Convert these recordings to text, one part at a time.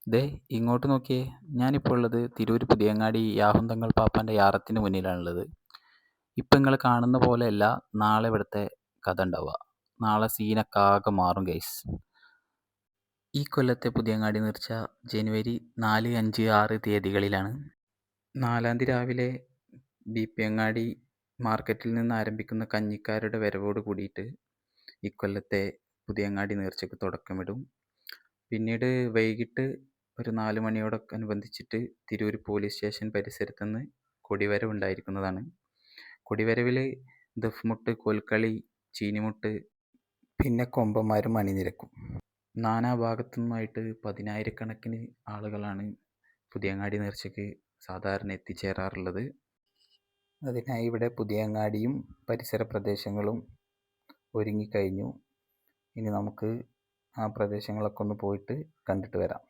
ദേ ഇങ്ങോട്ട് നോക്കിയേ. ഞാനിപ്പോൾ ഉള്ളത് തിരൂർ പുതിയങ്ങാടി യാഹുന്തങ്ങൾ പാപ്പാൻ്റെ യാറത്തിന് മുന്നിലാണുള്ളത്. ഇപ്പം നിങ്ങൾ കാണുന്ന പോലെയല്ല നാളെ ഇവിടുത്തെ കഥ ഉണ്ടാവുക. നാളെ സീനൊക്കെ ആകെ മാറും ഗൈസ്. ഈ കൊല്ലത്തെ പുതിയങ്ങാടി നേർച്ച ജനുവരി 4, 5, 6 തീയതികളിലാണ്. 4-ാം തീയതി രാവിലെ BP അങ്ങാടി മാർക്കറ്റിൽ നിന്ന് ആരംഭിക്കുന്ന കഞ്ഞിക്കാരുടെ വരവോട് കൂടിയിട്ട് ഇക്കൊല്ലത്തെ പുതിയങ്ങാടി നേർച്ചയ്ക്ക് തുടക്കമിടും. പിന്നീട് വൈകിട്ട് ഒരു 4 മണിയോടനുബന്ധിച്ചിട്ട് തിരൂർ പോലീസ് സ്റ്റേഷൻ പരിസരത്തു നിന്ന് കൊടിവരവ് ഉണ്ടായിരിക്കുന്നതാണ്. കൊടിവരവിൽ ദഫ്മുട്ട്, കോൽക്കളി, ചീനിമുട്ട്, പിന്നെ കൊമ്പന്മാരും അണിനിരക്കും. നാനാഭാഗത്തു നിന്നുമായിട്ട് 10,000-കണക്കിന് ആളുകളാണ് പുതിയങ്ങാടി നേർച്ചയ്ക്ക് സാധാരണ എത്തിച്ചേരാറുള്ളത്. അതിനായി ഇവിടെ പുതിയങ്ങാടിയും പരിസര പ്രദേശങ്ങളും ഒരുങ്ങിക്കഴിഞ്ഞു. ഇനി നമുക്ക് ആ പ്രദേശങ്ങളൊക്കെ ഒന്ന് പോയിട്ട് കണ്ടിട്ട് വരാം.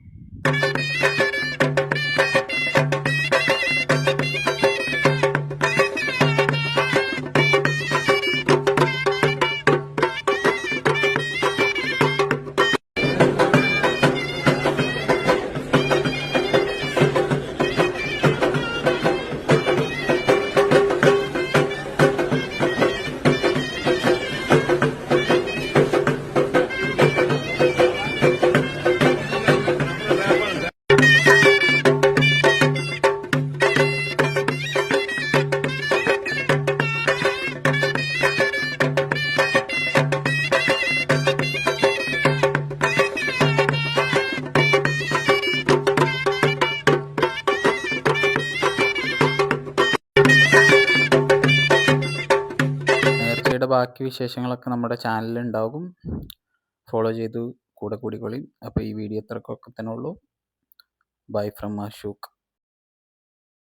നേർച്ചയുടെ ബാക്കി വിശേഷങ്ങളൊക്കെ നമ്മുടെ ചാനലിലുണ്ടാകും. ഫോളോ ചെയ്തു കൂടെ കൂടിക്കൊള്ളി. അപ്പോൾ ഈ വീഡിയോ ഇത്രക്കൊക്കെ തന്നെ ഉള്ളൂ. Bye from Ashok.